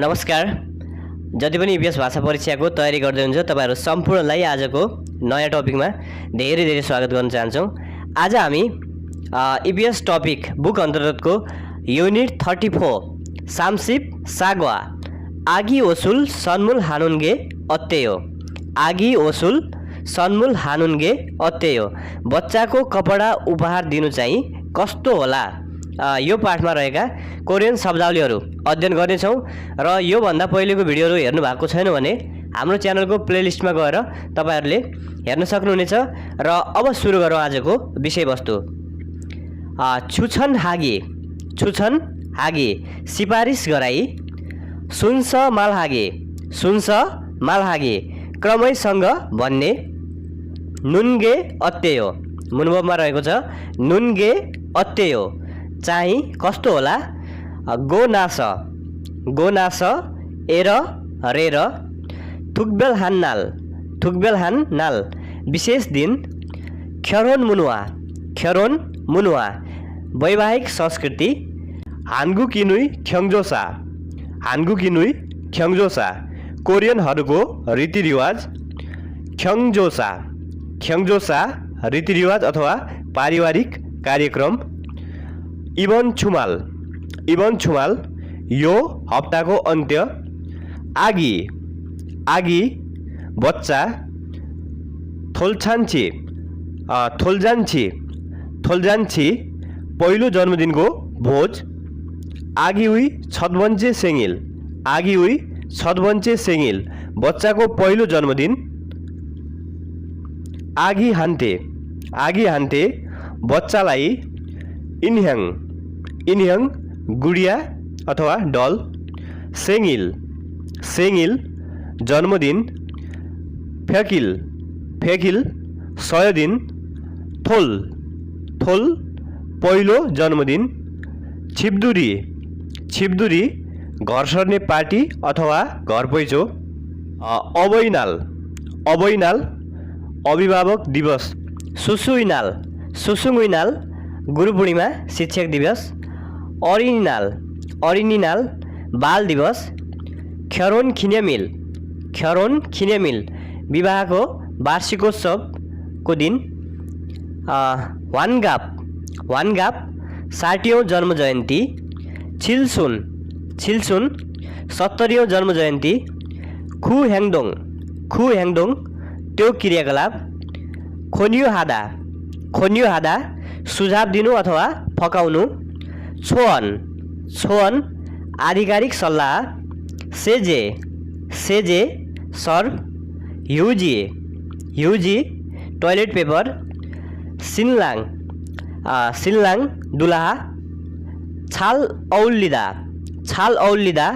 नमस्कार। जति पनि इपिएस भाषा परीक्षाको तयारी गर्दै हुनुहुन्छ तपाईहरु सम्पूर्णलाई आजको नयाँ टपिकमा धेरै धेरै स्वागत गर्न चाहन्छौं। आज हामी इपिएस टपिक बुक अन्तर्गतको युनिट 34 सामसिप सागवा आगी ओसुल सन्मुल हानुनगे अत्तेयो आगी ओसुल सन्मुल हानुनगे अत्तेयो बच्चाको कपडा उपहार दिनु चाहिँ कस्तो होला यो पाठमा रहेका कोरियन शब्दावलीहरू अध्ययन गर्नेछौं र यो भन्दा पहिलेको भिडियोहरू हेर्नु भएको छैन भने हाम्रो च्यानलको प्लेलिस्टमा गएर तपाईहरुले हेर्न सक्नुहुनेछ। र अब सुरु गरौँ आजको विषयवस्तु। छुछन हागे सिफारिस गराई सुन्छ मालहागे क्रमैसँग भन्ने नुनगे अत्तेयो मुनबमा रहेको छ नुनगे अत्तेयो चाहिँ कस्तो होला गोनास एर रेर थुकबेल नाल विशेष दिन ख्यरोन मुनुवा वैवाहिक संस्कृति हान्गु किनुई ख्यङजोसा कोरियनहरूको रीतिरिवाज ख्यङजोसा रीतिरिवाज अथवा पारिवारिक कार्यक्रम इबन छुमाल यो हप्ताको अन्त्य आगी बच्चा थोलजान्छी पहिलो जन्मदिनको भोज आगी हुई छदबन्चे सेंगिल बच्चाको पहिलो जन्मदिन आगी हान्ते बच्चालाई इन्ह्याङ गुडिया अथवा डल सेंगिल जन्मदिन फेकिल 100 दिन थोल पहिलो जन्मदिन छिप्दुरी घर सर्ने पार्टी अथवा घर पैचो अबैनाल अभिभावक दिवस सुसुङुइनाल गुरु पूर्णिमा शिक्षक दिवस अरिनिनाल बाल दिवस ख्यरोन खिन्यामिल विवाहको वार्षिकोत्सवको दिन वानगाप 60औं जन्म जयन्ती छिलसुन 70औं जन्म जयन्ती खु ह्याङदोङ त्यो क्रियाकलाप खोनियो हादा सुझाव दिनु अथवा फकाउनु छोअन आधिकारिक सल्लाह सेजे सर्भ ह्युजी टोयलेट पेपर सिनलाङ दुलाहा छाल औलिदा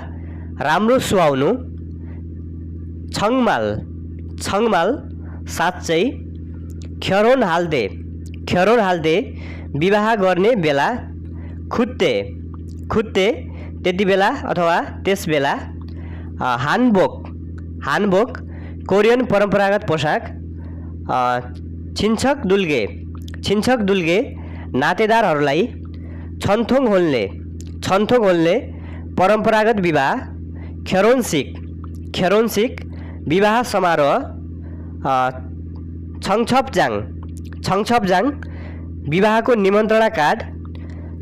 राम्रो सुहाउनु छङमाल साँच्चै ख्यरोन हाल्दे विवाह गर्ने बेला खुत्ते त्यति बेला अथवा त्यस बेला हानबोक कोरियन परम्परागत पोशाक छिन्छक दुल्गे नातेदारहरूलाई छन्थोङ होल्ने परम्परागत विवाह ख्यरोनसिक विवाह समारोह छङछपजाङ विवाहको निमन्त्रणा कार्ड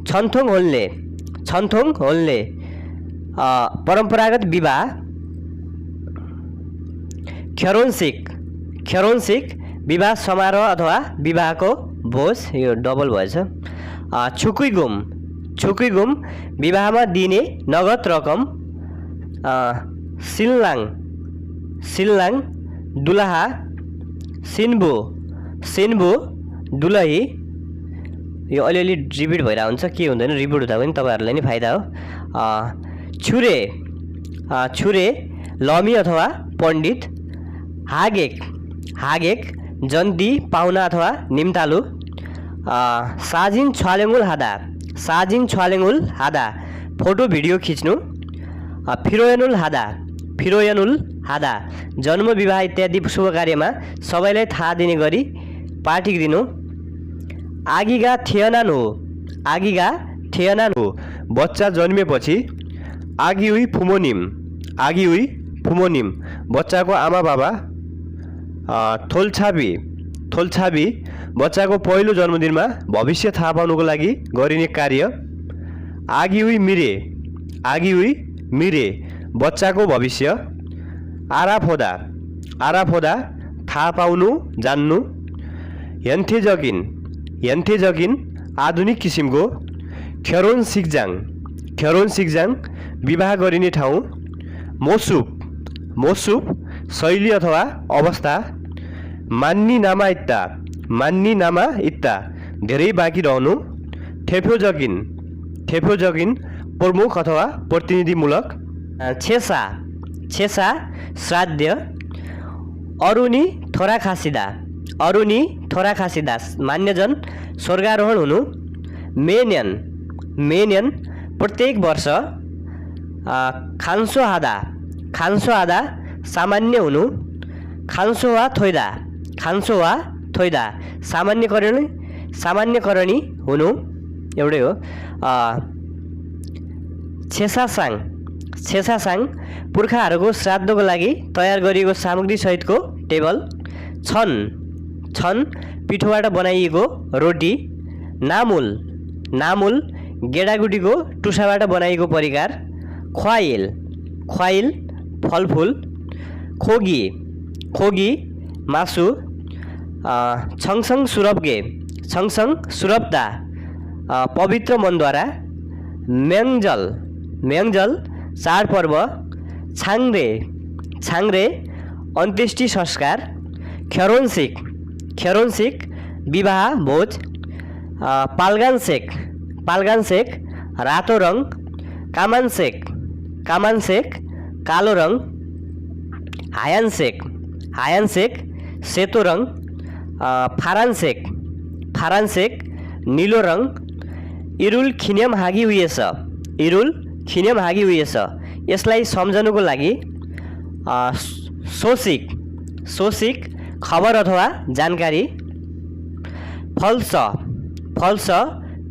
छन्थोङ होल्ने परम्परागत विवाह ख्यरोनसिक विवाह समारोह अथवा विवाहको भोज यो डबल भएछ छुकुइगुम विवाहमा दिने नगद रकम सिनलाङ दुलाहा सिन्बु दुलही यो अलिअलि रिपिट भइरहेको हुन्छ के हुँदैन रिपिट हुँदा पनि तपाईहरुलाई नै फाइदा हो। छुरे लमी अथवा पण्डित हागेक जन्ती पाहुना अथवा निम्तालु साजिङ छ्वालेङुल हादा फोटो भिडियो खिच्नु फिरोयनुल हादा जन्म विवाह इत्यादि शुभ कार्यमा सबैलाई थाहा दिने गरी पार्टी दिनु आगीगा थिएनन् हो बच्चा जन्मेपछि आगी हुई फुमोनिम आगी हुई फुमोनिम बच्चाको आमा बाबा थोल्छाबी बच्चाको पहिलो जन्मदिनमा भविष्य थाहा पाउनुको लागि गरिने कार्य आगी हुई मिरे बच्चाको भविष्य आराफोदा थाहा पाउनु जान्नु यन्थेजगिन आधुनिक किसिमको ख्यारोन सिक्जाङ विवाह गरिने ठाउँ मोसुप शैली अथवा अवस्था मान्नी नामा इत्ता धेरै बाँकी रहनु थेफ्योजगिन प्रमुख अथवा प्रतिनिधिमूलक छेसा श्राद्ध अरुनी थोरा खासिदा मान्यजन स्वर्गारोहण हुनु मेन्यन प्रत्येक वर्ष खान्सोहादा सामान्य हुनु खान्सोवा थोइदा सामान्यकरणी हुनु एउटै हो छेसासाङ पुर्खाहरूको श्राद्धको लागि तयार गरिएको सामग्री सहितको टेबल छन् पिठोबाट बनाइएको रोटी नामुल गेडागुडीको टुसाबाट बनाइएको परिकार ख्वाइल फलफुल खोगी मासु छङसङ सुरप्दा पवित्र मनद्वारा म्याङ्जल चाडपर्व छाङ्रे अन्त्येष्टि संस्कार ख्यारोन्सिक विवाह भोज पाल्गानसेक रातो रङ कामानसेक कालो रङ हायानसेक सेतो रङ फारान्सेक नीलो रङ इरुल खिन्याम हागी हुइएछ यसलाई सम्झनुको लागि सोसिक खबर अथवा जानकारी फल्स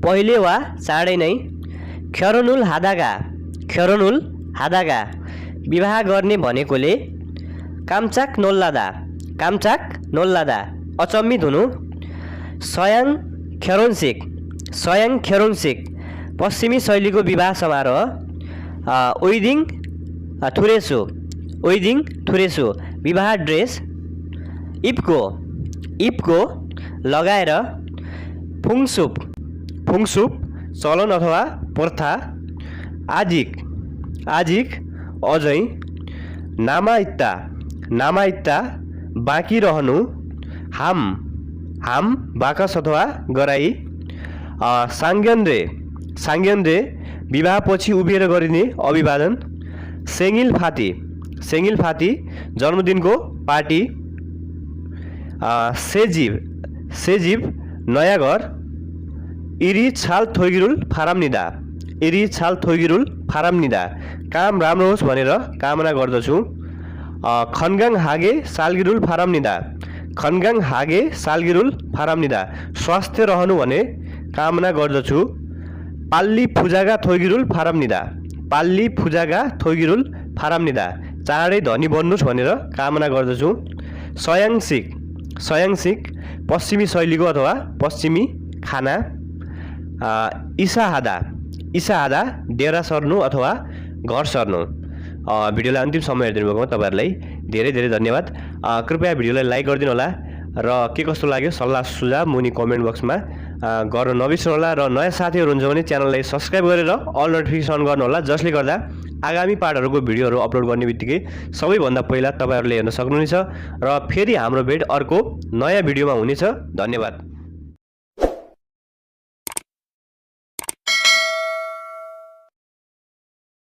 पहिले वा चाँडै नै ख्यारोनुल हादागा विवाह गर्ने भनेकोले कामचाक नोल्लादा अचम्मित हुनु सयाङ ख्यारोन्सिक पश्चिमी शैलीको विवाह समारोह ओइदिङ थुरेसु विवाह ड्रेस इपको लगाएर फुङसुप चलन अथवा प्रथा आजिक अझै नामाइत्ता बाँकी रहनु हाम बाकस अथवा गराई साङ्ग्यन्द्रे विवाहपछि उभिएर गरिने अभिवादन सेङ्गिल फाती जन्मदिनको पार्टी सेजिब नयाँ घर इरी छाल थोगिरुल फारामनिदा काम राम्रो होस् भनेर कामना गर्दछु खनगाङ हागे सालगिरुल फारामनिदा स्वास्थ्य रहनु भने कामना गर्दछु पाल्ली फुजागा थोगिरुल फारामनिदा चाँडै धनी बन्नुहोस् भनेर कामना गर्दछु सयाङसिक पश्चिमी शैलीको अथवा पश्चिमी खाना इसाहादा डेरा सर्नु अथवा घर सर्नु भिडियोलाई अन्तिम समय हेरिदिनु भएकोमा तपाईँहरूलाई धेरै धेरै धन्यवाद कृपया भिडियोलाई लाइक गरिदिनु होला र के कस्तो लाग्यो सल्लाह सुझाव मुनि कमेन्ट बक्समा गर्न नबिर्सनु होला र नयाँ साथीहरू हुन्छ भने च्यानललाई सब्सक्राइब गरेर अल नोटिफिकेसन गर्नु होला जसले गर्दा आगामी पार्टहरूको भिडियोहरू अपलोड गर्ने बित्तिकै सबैभन्दा पहिला तपाईँहरूले हेर्न सक्नुहुनेछ र फेरि हाम्रो भेट अर्को नयाँ भिडियोमा हुनेछ धन्यवाद।